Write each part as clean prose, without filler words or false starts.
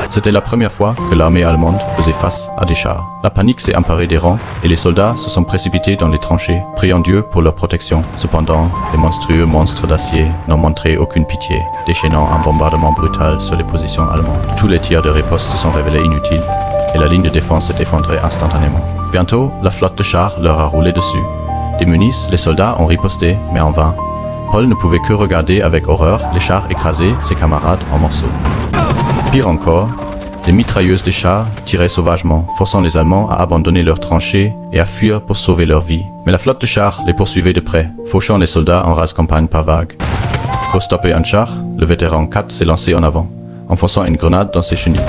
C'était la première fois que l'armée allemande faisait face à des chars. La panique s'est emparée des rangs et les soldats se sont précipités dans les tranchées, priant Dieu pour leur protection. Cependant, les monstrueux monstres d'acier n'ont montré aucune pitié, déchaînant un bombardement brutal sur les positions allemandes. Tous les tirs de riposte se sont révélés inutiles et la ligne de défense s'est effondrée instantanément. Bientôt, la flotte de chars leur a roulé dessus. Démunis, les soldats ont riposté, mais en vain. Paul ne pouvait que regarder avec horreur les chars écraser ses camarades en morceaux. Pire encore, les mitrailleuses des chars tiraient sauvagement, forçant les Allemands à abandonner leurs tranchées et à fuir pour sauver leur vie. Mais la flotte de chars les poursuivait de près, fauchant les soldats en rase campagne par vagues. Pour stopper un char, le vétéran 4 s'est lancé en avant, enfonçant une grenade dans ses chenilles.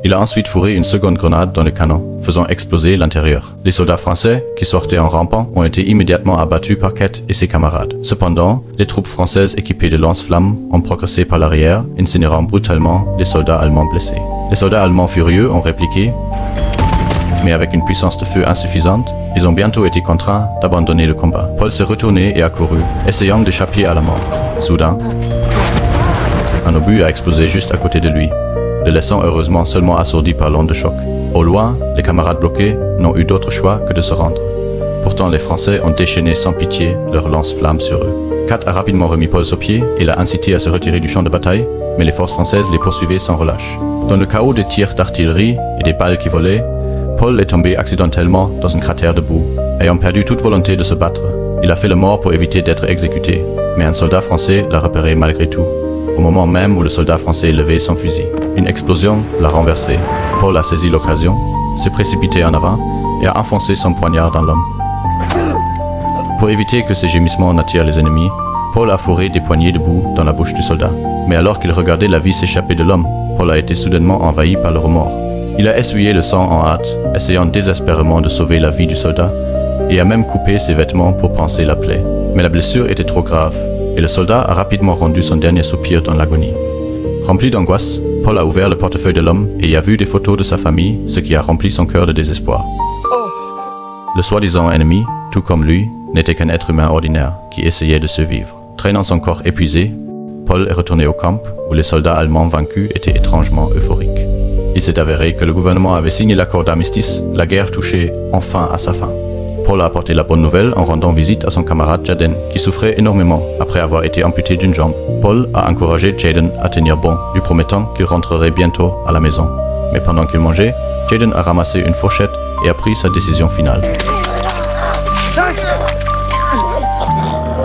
Il a ensuite fourré une seconde grenade dans le canon, faisant exploser l'intérieur. Les soldats français, qui sortaient en rampant, ont été immédiatement abattus par Kett et ses camarades. Cependant, les troupes françaises équipées de lance-flammes ont progressé par l'arrière, incinérant brutalement les soldats allemands blessés. Les soldats allemands furieux ont répliqué, mais avec une puissance de feu insuffisante, ils ont bientôt été contraints d'abandonner le combat. Paul s'est retourné et a couru, essayant d'échapper à la mort. Soudain, un obus a explosé juste à côté de lui, le laissant heureusement seulement assourdi par l'onde de choc. Au loin, les camarades bloqués n'ont eu d'autre choix que de se rendre. Pourtant, les Français ont déchaîné sans pitié leurs lance-flammes sur eux. Kett a rapidement remis Paul sur pied et l'a incité à se retirer du champ de bataille, mais les forces françaises les poursuivaient sans relâche. Dans le chaos des tirs d'artillerie et des balles qui volaient, Paul est tombé accidentellement dans un cratère de boue. Ayant perdu toute volonté de se battre, il a fait le mort pour éviter d'être exécuté, mais un soldat français l'a repéré malgré tout, au moment même où le soldat français levait son fusil. Une explosion l'a renversé. Paul a saisi l'occasion, s'est précipité en avant et a enfoncé son poignard dans l'homme. Pour éviter que ses gémissements n'attirent les ennemis, Paul a fourré des poignées de boue dans la bouche du soldat. Mais alors qu'il regardait la vie s'échapper de l'homme, Paul a été soudainement envahi par le remords. Il a essuyé le sang en hâte, essayant désespérément de sauver la vie du soldat, et a même coupé ses vêtements pour panser la plaie. Mais la blessure était trop grave, et le soldat a rapidement rendu son dernier soupir dans l'agonie. Rempli d'angoisse, Paul a ouvert le portefeuille de l'homme et y a vu des photos de sa famille, ce qui a rempli son cœur de désespoir. Le soi-disant ennemi, tout comme lui, n'était qu'un être humain ordinaire qui essayait de survivre. Traînant son corps épuisé, Paul est retourné au camp où les soldats allemands vaincus étaient étrangement euphoriques. Il s'est avéré que le gouvernement avait signé l'accord d'armistice, la guerre touchait enfin à sa fin. Paul a apporté la bonne nouvelle en rendant visite à son camarade Jaden, qui souffrait énormément après avoir été amputé d'une jambe. Paul a encouragé Jaden à tenir bon, lui promettant qu'il rentrerait bientôt à la maison. Mais pendant qu'il mangeait, Jaden a ramassé une fourchette et a pris sa décision finale.